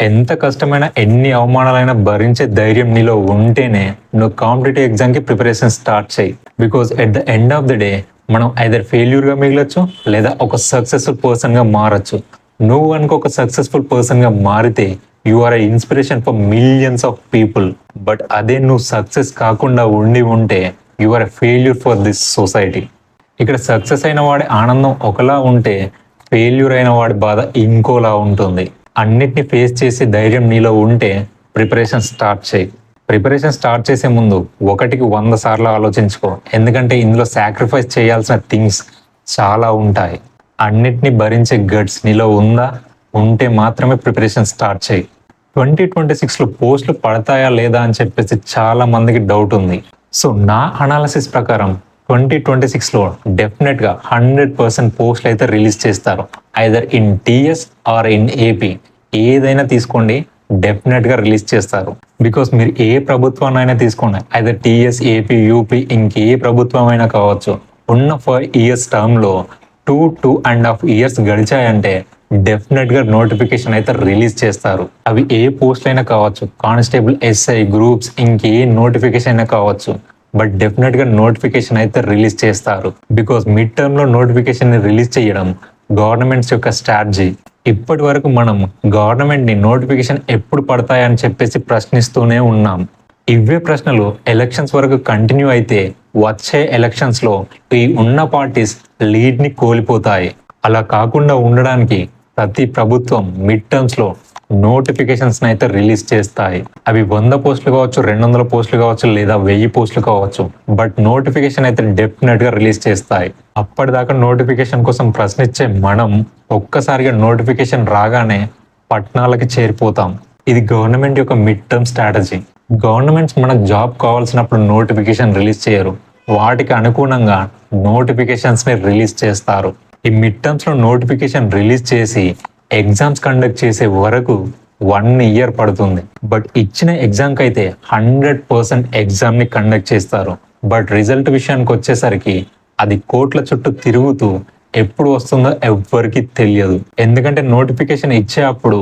ఎంత కష్టమైన ఎన్ని అవమానాలైనా భరించే ధైర్యం నీలో ఉంటేనే నువ్వు కాంపిటేటివ్ ఎగ్జామ్కి ప్రిపరేషన్ స్టార్ట్ చేయి. Because at the end of the day మనం ఐదర్ ఫెయిల్యూర్గా మిగలొచ్చు లేదా ఒక సక్సెస్ఫుల్ పర్సన్గా మారచ్చు. నువ్వు అనుకో ఒక సక్సెస్ఫుల్ పర్సన్గా మారితే you are a inspiration for millions of people. But అదే నువ్వు సక్సెస్ కాకుండా ఉంటే you are a failure for this society. ఇక్కడ సక్సెస్ అయిన వాడి ఆనందం ఒకలా ఉంటే ఫెయిల్యూర్ అయిన వాడి బాధ ఇంకోలా ఉంటుంది. అన్నిటిని ఫేస్ చేసే ధైర్యం నీలో ఉంటే ప్రిపరేషన్ స్టార్ట్ చేయి. ప్రిపరేషన్ స్టార్ట్ చేసే ముందు 1కి 100 సార్లు ఆలోచించుకో. ఎందుకంటే ఇందులో సాక్రిఫైస్ చేయాల్సిన థింగ్స్ చాలా ఉంటాయి. అన్నిటిని భరించే గట్స్ నీలో ఉంటే మాత్రమే ప్రిపరేషన్ స్టార్ట్ చేయి. 2026లో పోస్టులు పడతాయా లేదా అని చెప్పేసి చాలా మందికి డౌట్ ఉంది. సో నా అనాలిసిస్ ప్రకారం 2026లో డెఫినెట్గా 100% పోస్టులు అయితే రిలీజ్ చేస్తారు. Either in TS or in AP, ఏదైనా తీసుకోండి డెఫినెట్గా రిలీజ్ చేస్తారు. బికాస్ మీరు ఏ ప్రభుత్వాన్నైనా తీసుకోండి, ఐదర్ టీఎస్, ఏపీ, యూపీ, ఇంకే ప్రభుత్వం అయినా కావచ్చు, ఉన్న 5 ఇయర్స్ టర్మ్లో 2.5 ఇయర్స్ గడిచాయంటే డెఫినెట్గా నోటిఫికేషన్ అయితే రిలీజ్ చేస్తారు. అవి ఏ పోస్టులు అయినా కావచ్చు, కానిస్టేబుల్, ఎస్ఐ, గ్రూప్స్, ఇంకే నోటిఫికేషన్ అయినా కావచ్చు, బట్ డెఫినెట్గా నోటిఫికేషన్ అయితే రిలీజ్ చేస్తారు. బికాస్ మిడ్ టర్మ్లో నోటిఫికేషన్ రిలీజ్ చేయడం గవర్నమెంట్స్ యొక్క స్ట్రాటజీ. ఇప్పటి వరకు మనం గవర్నమెంట్ని నోటిఫికేషన్ ఎప్పుడు పడతాయని చెప్పేసి ప్రశ్నిస్తూనే ఉన్నాం. ఇవే ప్రశ్నలు ఎలక్షన్స్ వరకు కంటిన్యూ అయితే వచ్చే ఎలక్షన్స్లో ఈ ఉన్న పార్టీస్ లీడ్ని కోల్పోతాయి. అలా కాకుండా ఉండడానికి ప్రతి ప్రభుత్వం మిడ్ టర్మ్స్లో నోటిఫికేషన్స్ అయితే రిలీజ్ చేస్తాయి. అవి 100 పోస్టులు కావచ్చు, 200 పోస్టులు కావచ్చు, లేదా 1000 పోస్టులు కావచ్చు, బట్ నోటిఫికేషన్ అయితే డెఫినెట్గా రిలీజ్ చేస్తాయి. అప్పటిదాకా నోటిఫికేషన్ కోసం ప్రశ్నించే మనం ఒక్కసారిగా నోటిఫికేషన్ రాగానే పట్టణాలకి చేరిపోతాం. ఇది గవర్నమెంట్ యొక్క మిడ్ టర్మ్ స్ట్రాటజీ. గవర్నమెంట్స్ మనకు జాబ్ కావాల్సినప్పుడు నోటిఫికేషన్ రిలీజ్ చేయరు, వాటికి అనుగుణంగా నోటిఫికేషన్స్ని రిలీజ్ చేస్తారు. ఈ మిడ్ టర్మ్స్లో నోటిఫికేషన్ రిలీజ్ చేసి ఎగ్జామ్స్ కండక్ట్ చేసే వరకు 1 ఇయర్ పడుతుంది. బట్ ఇచ్చిన ఎగ్జామ్కి అయితే 100% ఎగ్జామ్ని కండక్ట్ చేస్తారు. బట్ రిజల్ట్ విషయానికి వచ్చేసరికి అది కోట్ల చుట్టూ తిరుగుతూ ఎప్పుడు వస్తుందో ఎవ్వరికి తెలియదు. ఎందుకంటే నోటిఫికేషన్ ఇచ్చే అప్పుడు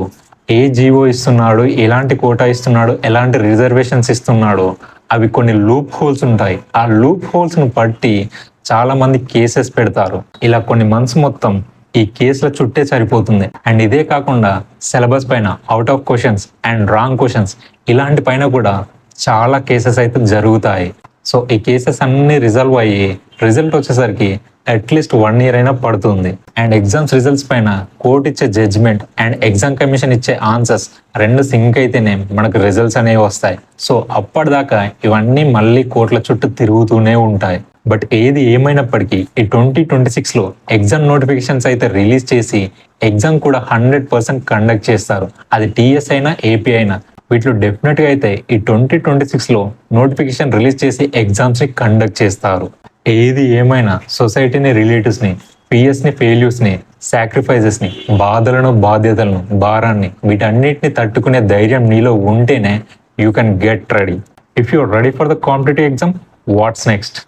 ఏ జీవో ఇస్తున్నాడు, ఎలాంటి కోటా ఇస్తున్నాడు, ఎలాంటి రిజర్వేషన్స్ ఇస్తున్నాడు, అవి కొన్ని లూప్ హోల్స్ ఉంటాయి. ఆ లూప్ హోల్స్ను బట్టి చాలా మంది కేసెస్ పెడతారు. ఇలా కొన్ని మంత్స్ మొత్తం ఈ కేసుల చుట్టే సరిపోతుంది. అండ్ ఇదే కాకుండా సిలబస్ పైన out of questions and wrong questions ఇలాంటి పైన కూడా చాలా కేసెస్ అయితే జరుగుతాయి. సో ఈ కేసెస్ అన్ని రిజల్వ్ అయ్యి రిజల్ట్ వచ్చేసరికి అట్లీస్ట్ 1 ఇయర్ అయినా పడుతుంది. అండ్ ఎగ్జామ్స్ రిజల్ట్స్ పైన కోర్టు ఇచ్చే జడ్జ్మెంట్ అండ్ ఎగ్జామ్ కమిషన్ ఇచ్చే ఆన్సర్స్ 2 సింక్ అయితేనే మనకు రిజల్ట్స్ అనేవి వస్తాయి. సో అప్పటిదాకా ఇవన్నీ మళ్ళీ కోర్టుల చుట్టూ తిరుగుతూనే ఉంటాయి. బట్ ఏది ఏమైనప్పటికీ ఈ 2026లో ఎగ్జామ్ నోటిఫికేషన్స్ అయితే రిలీజ్ చేసి ఎగ్జామ్ కూడా 100% కండక్ట్ చేస్తారు. అది టీఎస్ అయినా, ఏపీ అయినా, వీటిలో డెఫినెట్గా అయితే ఈ 2026లో నోటిఫికేషన్ రిలీజ్ చేసి ఎగ్జామ్స్ని కండక్ట్ చేస్తారు. ఏది ఏమైనా సొసైటీని, రిలేటివ్స్ని, పిఎస్ని, ఫెయిల్యూర్స్ని, సాక్రిఫైజెస్ని, బాధలను, బాధ్యతలను, భారాన్ని, వీటన్నిటిని తట్టుకునే ధైర్యం నీలో ఉంటేనే you can get ready. If you're ready for the competitive exam, what's next?